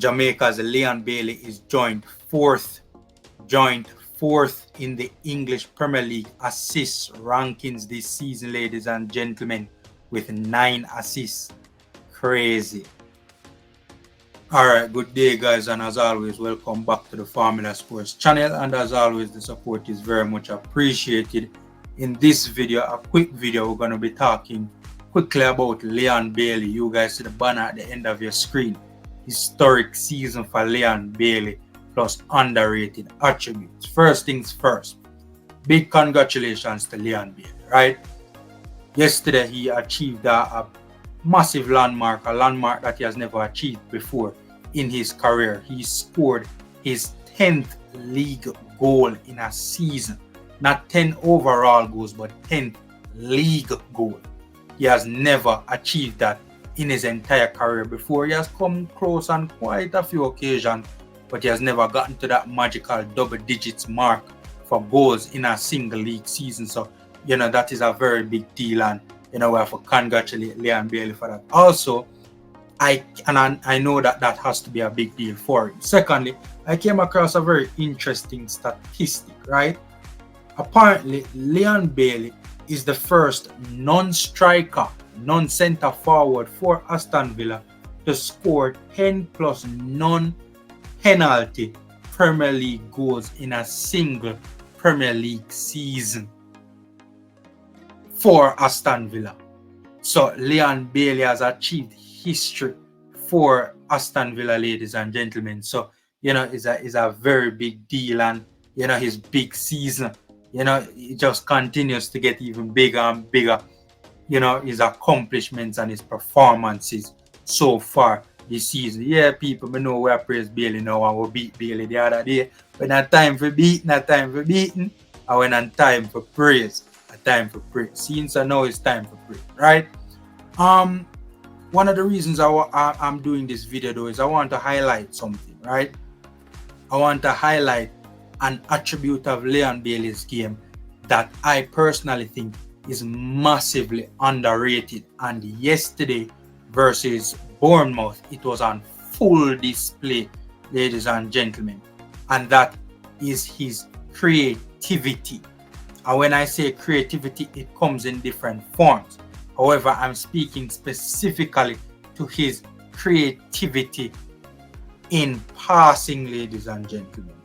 Jamaica's Leon Bailey is joint fourth in the English Premier League assists rankings this season, ladies and gentlemen, with 9 assists. Crazy. Alright, good day guys, and as always, welcome back to the Formula Sports channel, and as always, the support is very much appreciated. In this video, a quick video, we're going to be talking quickly about Leon Bailey. You guys see the banner at the end of your screen. Historic season for Leon Bailey plus underrated attributes. First things first, big congratulations to Leon Bailey, right? Yesterday he achieved a massive landmark, a landmark that he has never achieved before in his career. He scored his 10th league goal in a season. Not 10 overall goals, but 10th league goal. He has never achieved that in his entire career before. He has come close on quite a few occasions, but he has never gotten to that magical double digits mark for goals in a single league season. So, that is a very big deal, and we have to congratulate Leon Bailey for that. Also, I know that has to be a big deal for him. Secondly, I came across a very interesting statistic, right? Apparently, Leon Bailey is the first non-striker, non-centre forward for Aston Villa to score 10 plus non-penalty Premier League goals in a single Premier League season for Aston Villa. So Leon Bailey has achieved history for Aston Villa, ladies and gentlemen. So, it's a very big deal, and his big season, it just continues to get even bigger and bigger. His accomplishments and his performances so far this season. Yeah, people, we know we praise Bailey now, and we beat Bailey the other day. But not time for beating, not time for beating, and when not time for praise, a time for praise. Since I know it's time for praise, right? One of the reasons I'm doing this video though is I want to highlight something, right? I want to highlight an attribute of Leon Bailey's game that I personally think is massively underrated, and yesterday versus Bournemouth, it was on full display, ladies and gentlemen, and that is his creativity. And when I say creativity, it comes in different forms. However, I'm speaking specifically to his creativity in passing, ladies and gentlemen.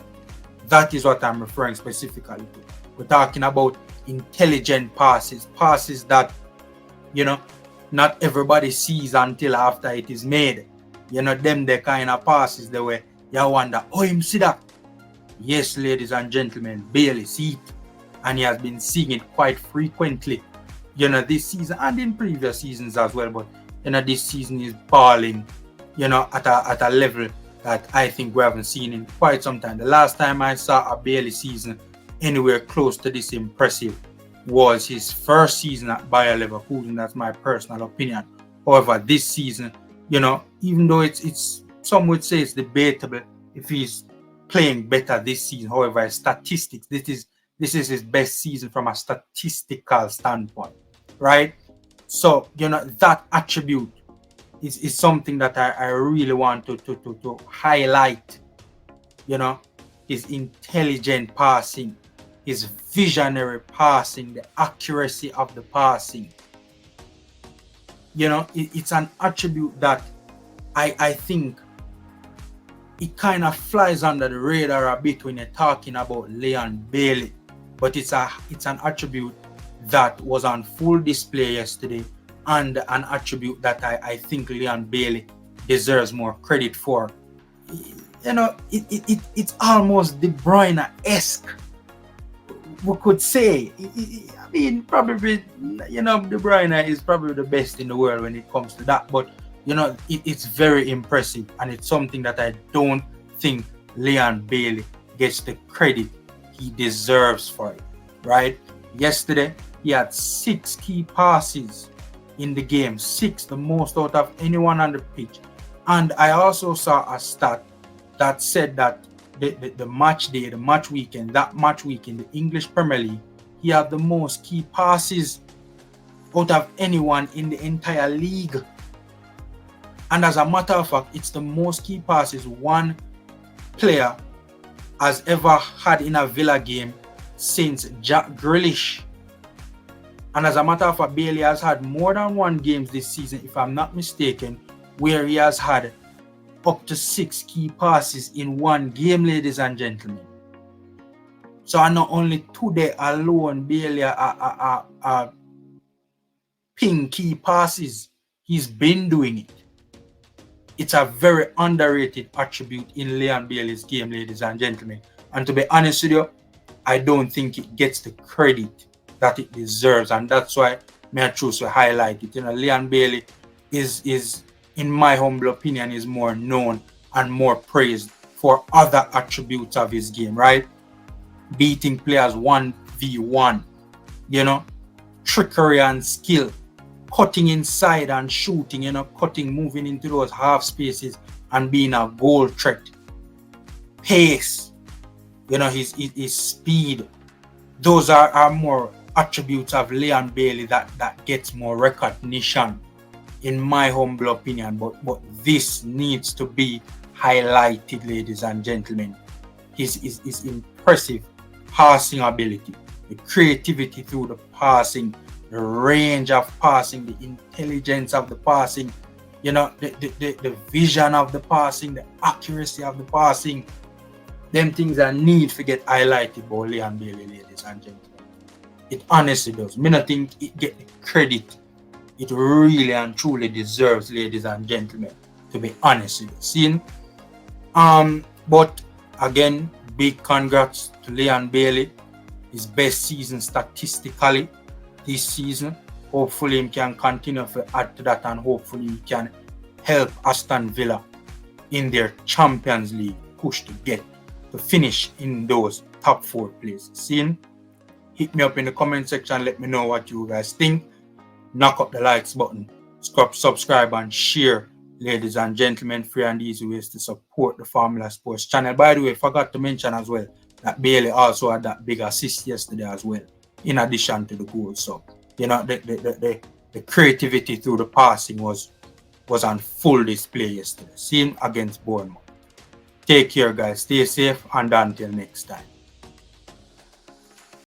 That is what I'm referring specifically to. We're talking about intelligent passes that, not everybody sees until after it is made. Them the kind of passes the way you wonder, oh, him see that? Yes, ladies and gentlemen, Bailey see it. And he has been seeing it quite frequently, this season and in previous seasons as well. But, this season is balling, at a level that I think we haven't seen in quite some time. The last time I saw a Bailey season anywhere close to this impressive was his first season at Bayer Leverkusen. That's my personal opinion. However, this season, even though it's some would say it's debatable if he's playing better this season. However, his statistics, this is his best season from a statistical standpoint, right? So, that attribute is something that I really want to highlight. His intelligent passing, his visionary passing, the accuracy of the passing. It's an attribute that I think it kind of flies under the radar a bit when you're talking about Leon Bailey. But it's an attribute that was on full display yesterday, and an attribute that I think Leon Bailey deserves more credit for. It's almost De Bruyne-esque, we could say. I mean, probably, De Bruyne is probably the best in the world when it comes to that. But, it's very impressive, and it's something that I don't think Leon Bailey gets the credit he deserves for it, right? Yesterday, he had 6 key passes in the game, 6, the most out of anyone on the pitch. And I also saw a stat that said that the match day, the match weekend, the English Premier League, he had the most key passes out of anyone in the entire league. And as a matter of fact, it's the most key passes one player has ever had in a Villa game since Jack Grealish. And as a matter of fact, Bailey has had more than one game this season, if I'm not mistaken, where he has had up to 6 key passes in one game, ladies and gentlemen. So not only today alone, Bailey ping key passes, he's been doing it. It's a very underrated attribute in Leon Bailey's game, ladies and gentlemen. And to be honest with you, I don't think it gets the credit that it deserves, and that's why I choose to highlight it. Leon Bailey is, in my humble opinion, is more known and more praised for other attributes of his game, right? Beating players 1v1, trickery and skill, cutting inside and shooting, moving into those half spaces and being a goal threat. Pace, his speed. Those are more attributes of Leon Bailey that gets more recognition, in my humble opinion. But this needs to be highlighted, ladies and gentlemen. His impressive passing ability, the creativity through the passing, the range of passing, the intelligence of the passing, the vision of the passing, the accuracy of the passing. Them things that need to get highlighted by Leon Bailey, ladies and gentlemen. It honestly does. I don't think it get the credit it really and truly deserves, ladies and gentlemen, to be honest with you. But again, big congrats to Leon Bailey. His best season statistically this season. Hopefully he can continue to add to that, and hopefully he can help Aston Villa in their Champions League push to finish in those top 4 places. Hit me up in the comment section, let me know what you guys think. Knock up the likes button, subscribe and share, ladies and gentlemen. Free and easy ways to support the Formula Sports channel. By the way, forgot to mention as well that Bailey also had that big assist yesterday as well, in addition to the goal. So the creativity through the passing was on full display yesterday. Seen against Bournemouth. Take care, guys. Stay safe, and until next time.